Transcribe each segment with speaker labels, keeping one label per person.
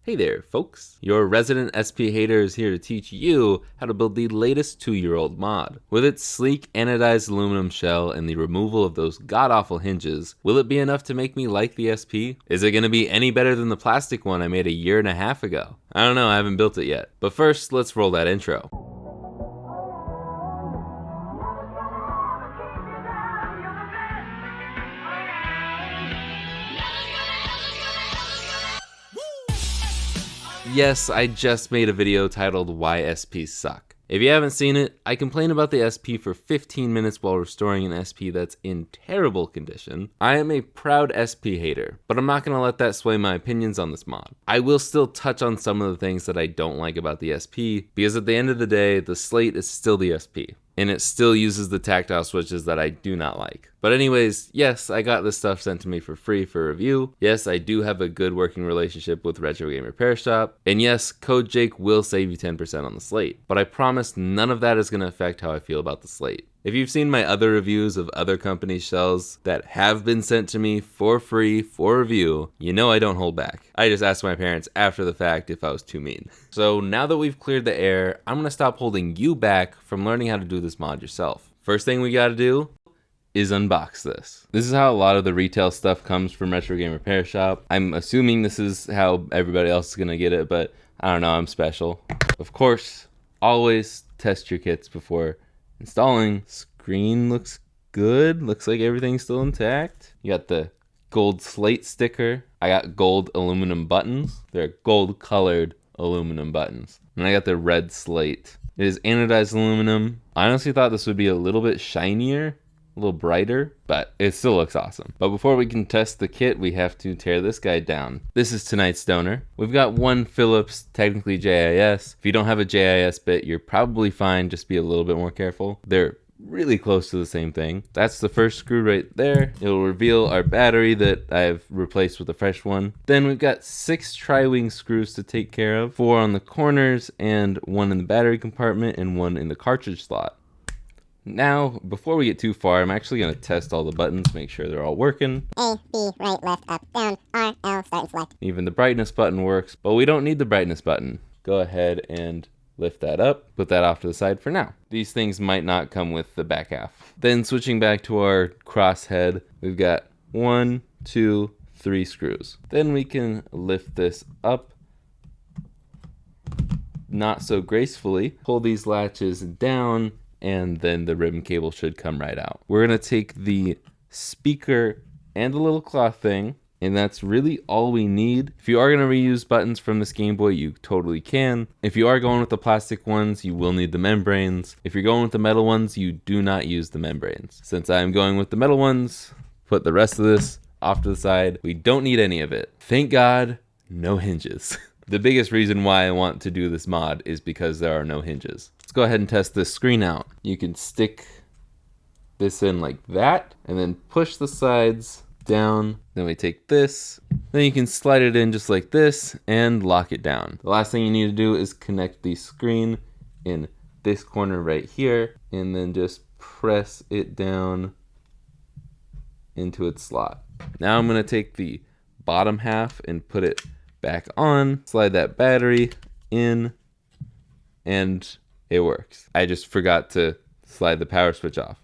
Speaker 1: Hey there, folks. Your resident SP hater is here to teach you how to build the latest 2-year-old mod. With its sleek anodized aluminum shell and the removal of those god-awful hinges, will it be enough to make me like the SP? Is it going to be any better than the plastic one I made a year and a half ago? I don't know, I haven't built it yet. But first, let's roll that intro. Yes, I just made a video titled Why SPs Suck. If you haven't seen it, I complain about the SP for 15 minutes while restoring an SP that's in terrible condition. I am a proud SP hater, but I'm not going to let that sway my opinions on this mod. I will still touch on some of the things that I don't like about the SP, because at the end of the day, the Slate is still the SP. And it still uses the tactile switches that I do not like. But anyways, yes, I got this stuff sent to me for free for review. Yes, I do have a good working relationship with Retro Game Repair Shop. And yes, code Jake will save you 10% on the Slate. But I promise none of that is going to affect how I feel about the Slate. If you've seen my other reviews of other companies' shells that have been sent to me for free for review, you know I don't hold back. I just asked my parents after the fact if I was too mean. So now that we've cleared the air, I'm going to stop holding you back from learning how to do this mod yourself. First thing we got to do is unbox this. This is how a lot of the retail stuff comes from Retro Game Repair Shop. I'm assuming this is how everybody else is going to get it, but I don't know, I'm special. Of course, always test your kits before installing. Screen looks good. Looks like everything's still intact. You got the gold Slate sticker. I got gold aluminum buttons. They're gold colored aluminum buttons. And I got the red Slate. It is anodized aluminum. I honestly thought this would be a little bit shinier, a little brighter, but it still looks awesome. But before we can test the kit, we have to tear this guy down. This is tonight's donor. We've got one Phillips, technically JIS. If you don't have a JIS bit, you're probably fine. Just be a little bit more careful. They're really close to the same thing. That's the first screw right there. It'll reveal our battery that I've replaced with a fresh one. Then we've got 6 tri-wing screws to take care of. 4 on the corners and 1 in the battery compartment and 1 in the cartridge slot. Now, before we get too far, I'm actually going to test all the buttons, make sure they're all working.
Speaker 2: A, B, right, left, up, down, R, L, start and select.
Speaker 1: Even the brightness button works, but we don't need the brightness button. Go ahead and lift that up, put that off to the side for now. These things might not come with the back half. Then switching back to our crosshead, we've got 1, 2, 3 screws. Then we can lift this up, not so gracefully, pull these latches down, and then the ribbon cable should come right out. We're gonna take the speaker and the little cloth thing, and that's really all we need. If you are gonna reuse buttons from this Game Boy, you totally can. If you are going with the plastic ones, you will need the membranes. If you're going with the metal ones, you do not use the membranes. Since I'm going with the metal ones, put the rest of this off to the side. We don't need any of it. Thank God, no hinges. The biggest reason why I want to do this mod is because there are no hinges. Let's go ahead and test this screen out. You can stick this in like that and then push the sides down. Then we take this, then you can slide it in just like this and lock it down. The last thing you need to do is connect the screen in this corner right here and then just press it down into its slot. Now I'm going to take the bottom half and put it back on, slide that battery in, and it works. I just forgot to slide the power switch off.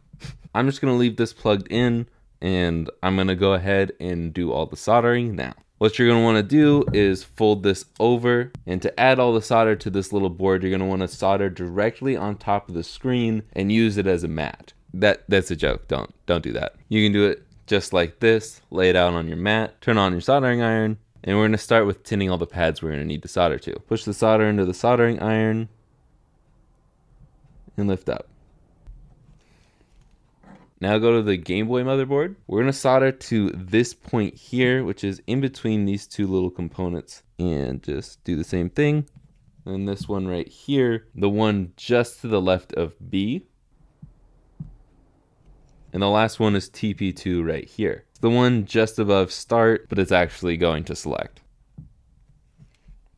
Speaker 1: I'm just going to leave this plugged in, and I'm going to go ahead and do all the soldering now. What you're going to want to do is fold this over, and to add all the solder to this little board, you're going to want to solder directly on top of the screen and use it as a mat. That's a joke. Don't do that. You can do it just like this, lay it out on your mat, turn on your soldering iron, and we're going to start with tinning all the pads we're going to need to solder to. Push the solder into the soldering iron and lift up. Now go to the Game Boy motherboard. We're going to solder to this point here, which is in between these two little components, and just do the same thing. And this one right here, the one just to the left of B. And the last one is TP2 right here. It's the one just above start, but it's actually going to select.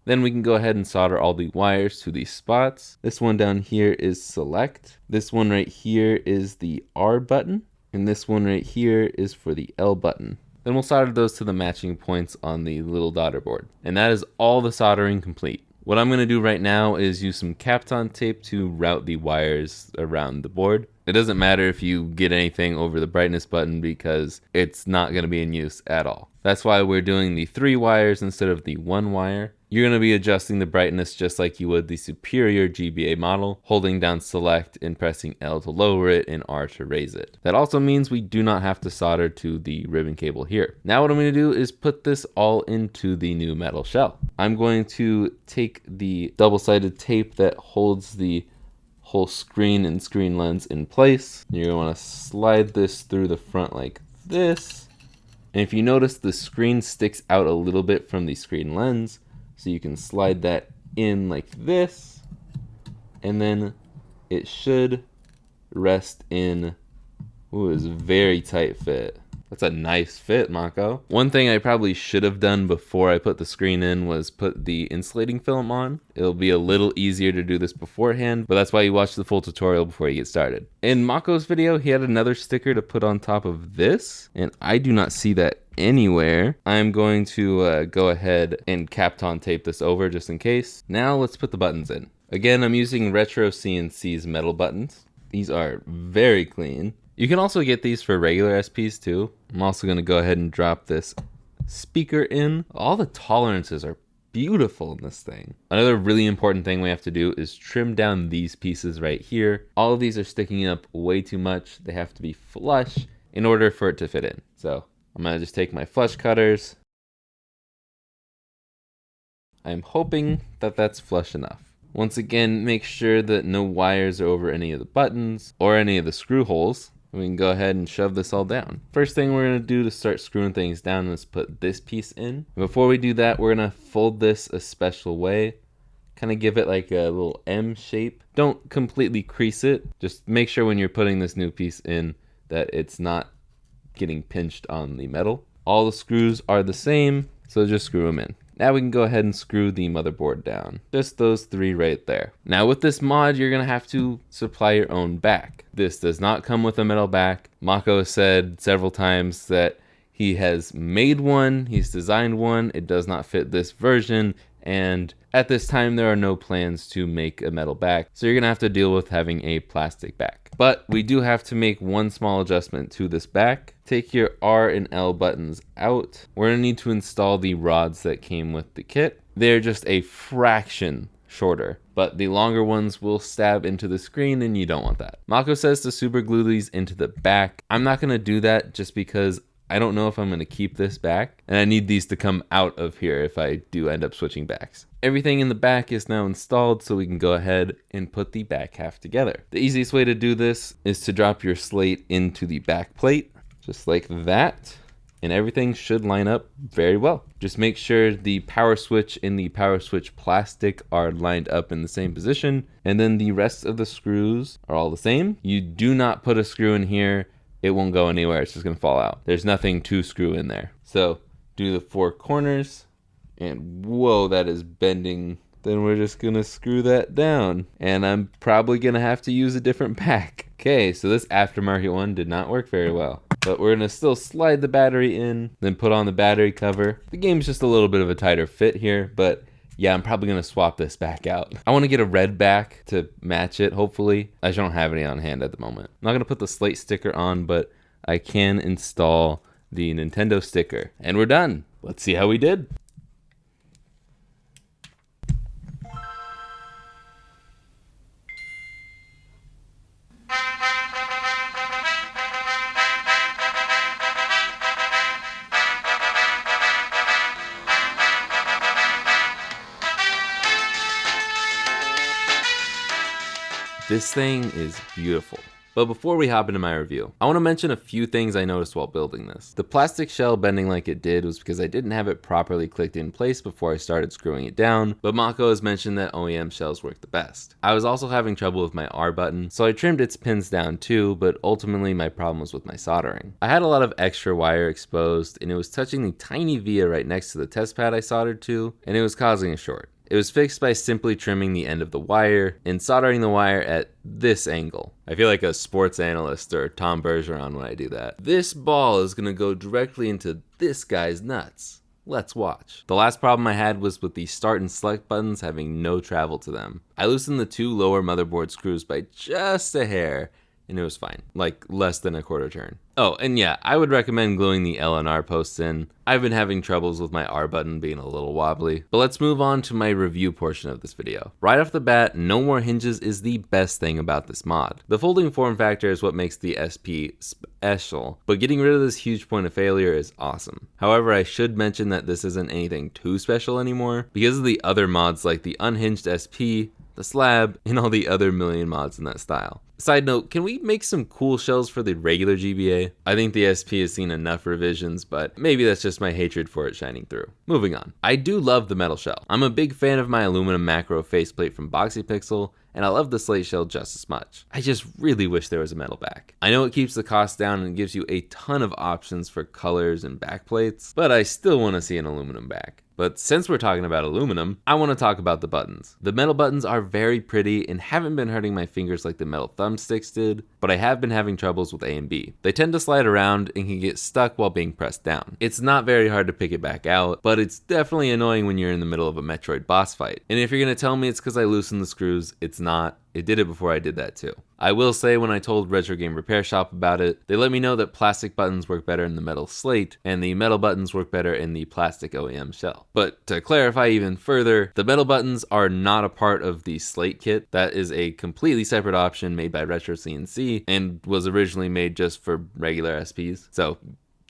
Speaker 1: Then we can go ahead and solder all the wires to these spots. This one down here is select. This one right here is the R button. And this one right here is for the L button. Then we'll solder those to the matching points on the little daughter board. And that is all the soldering complete. What I'm going to do right now is use some Kapton tape to route the wires around the board. It doesn't matter if you get anything over the brightness button because it's not going to be in use at all. That's why we're doing the 3 wires instead of the 1 wire. You're going to be adjusting the brightness just like you would the superior GBA model, holding down select and pressing L to lower it and R to raise it. That also means we do not have to solder to the ribbon cable here. Now what I'm going to do is put this all into the new metal shell. I'm going to take the double-sided tape that holds the whole screen and screen lens in place. You're going to want to slide this through the front like this. And if you notice, the screen sticks out a little bit from the screen lens. So you can slide that in like this, and then it should rest in, ooh, it's a very tight fit. That's a nice fit, Mako. One thing I probably should have done before I put the screen in was put the insulating film on. It'll be a little easier to do this beforehand, but that's why you watch the full tutorial before you get started. In Mako's video, he had another sticker to put on top of this, and I do not see that anywhere. I'm going to go ahead and Kapton tape this over just in case. Now let's put the buttons in. Again, I'm using Retro CNC's metal buttons. These are very clean. You can also get these for regular SPs too. I'm also going to go ahead and drop this speaker in. All the tolerances are beautiful in this thing. Another really important thing we have to do is trim down these pieces right here. All of these are sticking up way too much. They have to be flush in order for it to fit in. So I'm going to just take my flush cutters. I'm hoping that that's flush enough. Once again, make sure that no wires are over any of the buttons or any of the screw holes. We can go ahead and shove this all down. First thing we're going to do to start screwing things down is put this piece in. Before we do that, we're going to fold this a special way. Kind of give it like a little M shape. Don't completely crease it. Just make sure when you're putting this new piece in that it's not getting pinched on the metal. All the screws are the same, so just screw them in. Now we can go ahead and screw the motherboard down. Just those 3 right there. Now with this mod, you're gonna have to supply your own back. This does not come with a metal back. Mako said several times that he has made one, he's designed one, it does not fit this version, and at this time there are no plans to make a metal back, so you're gonna have to deal with having a plastic back. But we do have to make one small adjustment to this back. Take your R and L buttons out. We're gonna need to install the rods that came with the kit. They're just a fraction shorter, but the longer ones will stab into the screen and you don't want that. Mako says to super glue these into the back. I'm not gonna do that just because I don't know if I'm gonna keep this back, and I need these to come out of here if I do end up switching backs. Everything in the back is now installed, so we can go ahead and put the back half together. The easiest way to do this is to drop your slate into the back plate, just like that, and everything should line up very well. Just make sure the power switch and the power switch plastic are lined up in the same position, and then the rest of the screws are all the same. You do not put a screw in here. It won't go anywhere, it's just gonna fall out. There's nothing to screw in there. So do the 4 corners, and whoa, that is bending. Then we're just gonna screw that down. And I'm probably gonna have to use a different back. Okay, so this aftermarket one did not work very well. But we're gonna still slide the battery in, then put on the battery cover. The game's just a little bit of a tighter fit here, but yeah, I'm probably gonna swap this back out. I wanna get a red back to match it, hopefully. I just don't have any on hand at the moment. I'm not gonna put the Slate sticker on, but I can install the Nintendo sticker. And we're done. Let's see how we did. This thing is beautiful. But before we hop into my review, I want to mention a few things I noticed while building this. The plastic shell bending like it did was because I didn't have it properly clicked in place before I started screwing it down, but Mako has mentioned that OEM shells work the best. I was also having trouble with my R button, so I trimmed its pins down too, but ultimately my problem was with my soldering. I had a lot of extra wire exposed, and it was touching the tiny via right next to the test pad I soldered to, and it was causing a short. It was fixed by simply trimming the end of the wire and soldering the wire at this angle. I feel like a sports analyst or Tom Bergeron when I do that. This ball is going to go directly into this guy's nuts. Let's watch. The last problem I had was with the start and select buttons having no travel to them. I loosened the 2 lower motherboard screws by just a hair, and it was fine, like less than a quarter turn. Oh, and yeah, I would recommend gluing the L and R posts in. I've been having troubles with my R button being a little wobbly. But let's move on to my review portion of this video. Right off the bat, no more hinges is the best thing about this mod. The folding form factor is what makes the SP special, but getting rid of this huge point of failure is awesome. However, I should mention that this isn't anything too special anymore because of the other mods like the unhinged SP, the slab, and all the other million mods in that style. Side note, can we make some cool shells for the regular GBA? I think the SP has seen enough revisions, but maybe that's just my hatred for it shining through. Moving on. I do love the metal shell. I'm a big fan of my aluminum macro faceplate from BoxyPixel, and I love the Slate shell just as much. I just really wish there was a metal back. I know it keeps the cost down and gives you a ton of options for colors and backplates, but I still want to see an aluminum back. But since we're talking about aluminum, I want to talk about the buttons. The metal buttons are very pretty and haven't been hurting my fingers like the metal thumbsticks did, but I have been having troubles with A and B. They tend to slide around and can get stuck while being pressed down. It's not very hard to pick it back out, but it's definitely annoying when you're in the middle of a Metroid boss fight. And if you're going to tell me it's because I loosened the screws, it's not. It did it before I did that too. I will say when I told Retro Game Repair Shop about it, they let me know that plastic buttons work better in the metal Slate, and the metal buttons work better in the plastic OEM shell. But to clarify even further, the metal buttons are not a part of the Slate kit. That is a completely separate option made by Retro CNC, and was originally made just for regular SPs. So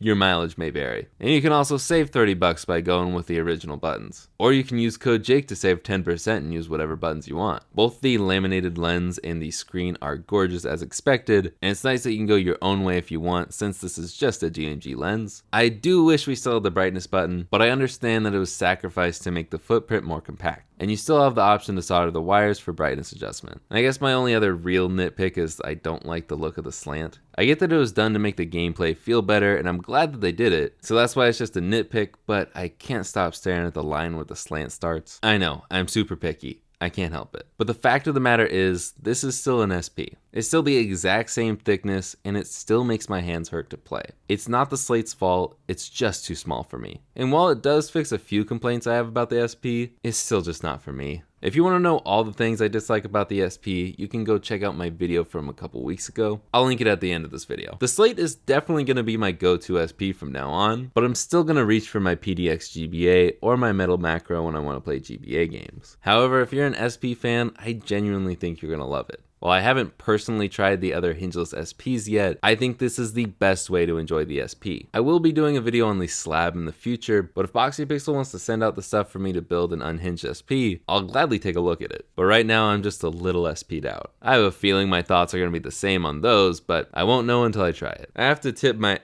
Speaker 1: your mileage may vary. And you can also save $30 by going with the original buttons. Or you can use code Jake to save 10% and use whatever buttons you want. Both the laminated lens and the screen are gorgeous as expected, and it's nice that you can go your own way if you want, since this is just a GMG lens. I do wish we still had the brightness button, but I understand that it was sacrificed to make the footprint more compact. And you still have the option to solder the wires for brightness adjustment. And I guess my only other real nitpick is I don't like the look of the slant. I get that it was done to make the gameplay feel better, and I'm glad that they did it, so that's why it's just a nitpick, but I can't stop staring at the line where the slant starts. I know, I'm super picky. I can't help it. But the fact of the matter is, this is still an SP. It's still the exact same thickness, and it still makes my hands hurt to play. It's not the Slate's fault, it's just too small for me. And while it does fix a few complaints I have about the SP, it's still just not for me. If you want to know all the things I dislike about the SP, you can go check out my video from a couple weeks ago. I'll link it at the end of this video. The Slate is definitely going to be my go-to SP from now on, but I'm still going to reach for my PDX GBA or my Metal Macro when I want to play GBA games. However, if you're an SP fan, I genuinely think you're going to love it. While I haven't personally tried the other hingeless SPs yet, I think this is the best way to enjoy the SP. I will be doing a video on the slab in the future, but if BoxyPixel wants to send out the stuff for me to build an unhinged SP, I'll gladly take a look at it. But right now, I'm just a little SP'd out. I have a feeling my thoughts are going to be the same on those, but I won't know until I try it. I have to tip my...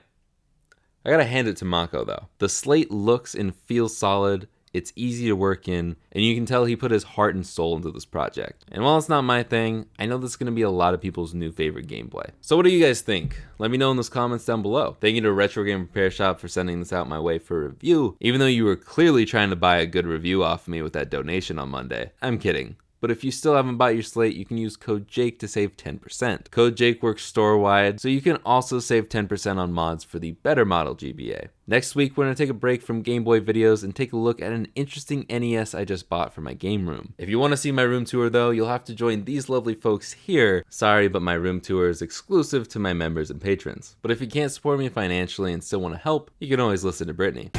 Speaker 1: I gotta hand it to Mako though. The Slate looks and feels solid. It's easy to work in, and you can tell he put his heart and soul into this project. And while it's not my thing, I know this is going to be a lot of people's new favorite gameplay. So what do you guys think? Let me know in those comments down below. Thank you to Retro Game Repair Shop for sending this out my way for review, even though you were clearly trying to buy a good review off of me with that donation on Monday. I'm kidding. But if you still haven't bought your Slate, you can use code Jake to save 10%. Code Jake works store-wide, so you can also save 10% on mods for the better model GBA. Next week, we're going to take a break from Game Boy videos and take a look at an interesting NES I just bought for my game room. If you want to see my room tour though, you'll have to join these lovely folks here. Sorry, but my room tour is exclusive to my members and patrons. But if you can't support me financially and still want to help, you can always listen to Brittany.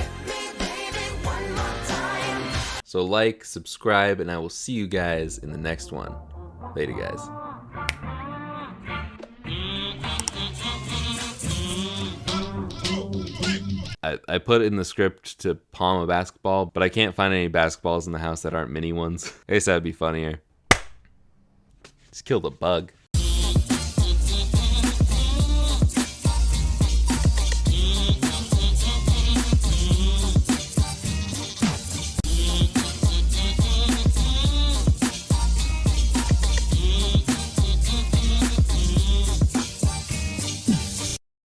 Speaker 1: So like, subscribe, and I will see you guys in the next one. Later, guys. I put in the script to palm a basketball, but I can't find any basketballs in the house that aren't mini ones. I guess that'd be funnier. Just killed a bug.